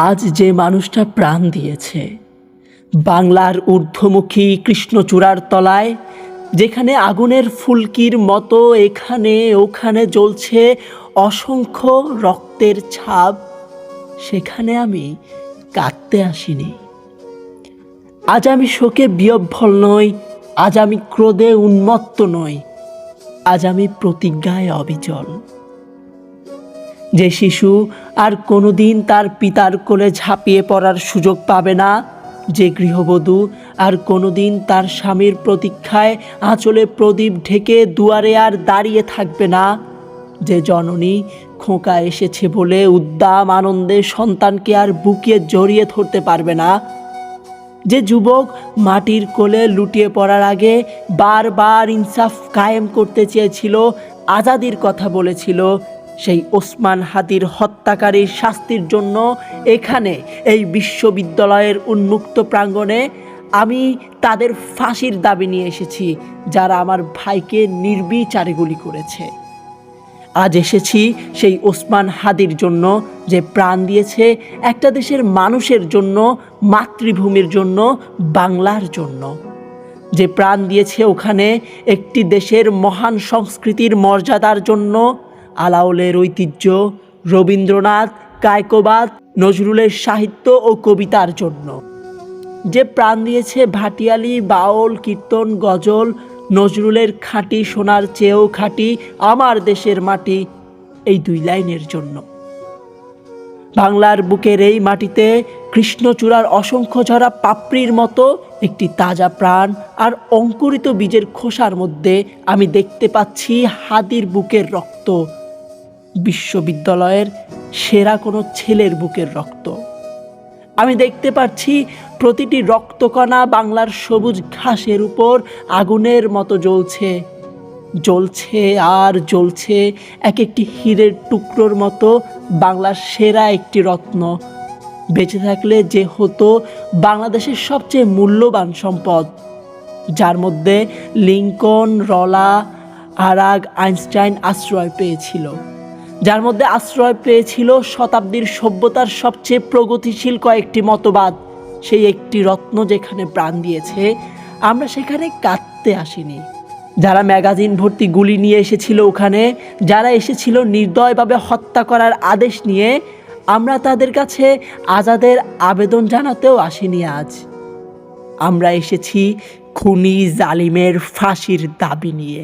আজ যে মানুষটা প্রাণ দিয়েছে বাংলার ঊর্ধ্বমুখী কৃষ্ণচূড়ার তলায়, যেখানে আগুনের ফুলকির মতো এখানে ওখানে জ্বলছে অসংখ্য রক্তের ছাপ, সেখানে আমি কাঁদতে আসিনি। আজ আমি শোকে বিহ্বল নই, আজ আমি ক্রোধে উন্মত্ত নই, আজ আমি প্রতিজ্ঞায় অবিচল। যে শিশু আর কোনোদিন তার পিতার কোলে ঝাঁপিয়ে পড়ার সুযোগ পাবে না, যে গৃহবধূ আর কোনোদিন তার স্বামীর প্রতীক্ষায় আঁচলে প্রদীপ ঢেকে দুয়ারে আর দাঁড়িয়ে থাকবে না, যে জননী খোকা এসেছে বলে উদ্দাম আনন্দে সন্তানকে আর বুকে জড়িয়ে ধরতে পারবে না, যে যুবক মাটির কোলে লুটিয়ে পড়ার আগে বারবার ইনসাফ কায়েম করতে চেয়েছিল, আজাদির কথা বলেছিল, সেই ওসমান হাদির হত্যাকারীর শাস্তির জন্য এখানে এই বিশ্ববিদ্যালয়ের উন্মুক্ত প্রাঙ্গণে আমি তাদের ফাঁসির দাবি নিয়ে এসেছি, যারা আমার ভাইকে নির্বিচারে গুলি করেছে। আজ এসেছি সেই ওসমান হাদির জন্য, যে প্রাণ দিয়েছে একটা দেশের মানুষের জন্য, মাতৃভূমির জন্য, বাংলার জন্য, যে প্রাণ দিয়েছে ওখানে একটি দেশের মহান সংস্কৃতির মর্যাদার জন্য, আলাওলের ঐতিহ্য, রবীন্দ্রনাথ, কায়কোবাদ, নজরুলের সাহিত্য ও কবিতার জন্য, যে প্রাণ দিয়েছে ভাটিয়ালি, বাউল, কীর্তন, গজল, নজরুলের খাঁটি সোনার চেয়েও খাঁটি আমার দেশের মাটি, এই দুই লাইনের জন্য। বাংলার বুকের এই মাটিতে কৃষ্ণচূড়ার অসংখ্য ঝরা পাপড়ির মতো একটি তাজা প্রাণ আর অঙ্কুরিত বীজের খোসার মধ্যে আমি দেখতে পাচ্ছি হাদির বুকের রক্ত, বিশ্ববিদ্যালয়ের সেরা কোনো ছেলের বুকের রক্ত। আমি দেখতে পাচ্ছি প্রতিটি রক্তকণা বাংলার সবুজ ঘাসের উপর আগুনের মতো জ্বলছে, জ্বলছে আর জ্বলছে, এক একটি হীরের টুকরোর মতো বাংলার সেরা একটি রত্ন, বেঁচে থাকলে যে হতো বাংলাদেশের সবচেয়ে মূল্যবান সম্পদ, যার মধ্যে লিঙ্কন, রলা, আরাগ, আইনস্টাইন আশ্রয় পেয়েছিল, যার মধ্যে আশ্রয় পেয়েছিল শতাব্দীর সভ্যতার সবচেয়ে প্রগতিশীল কয়েকটি মতবাদ। সেই একটি রত্ন যেখানে প্রাণ দিয়েছে, আমরা সেখানে কাঁদতে আসিনি। যারা ম্যাগাজিন ভর্তি গুলি নিয়ে এসেছিল ওখানে, যারা এসেছিল নির্দয়ভাবে হত্যা করার আদেশ নিয়ে, আমরা তাদের কাছে আজাদের আবেদন জানাতেও আসিনি। আজ আমরা এসেছি খুনি জালিমের ফাঁসির দাবি নিয়ে।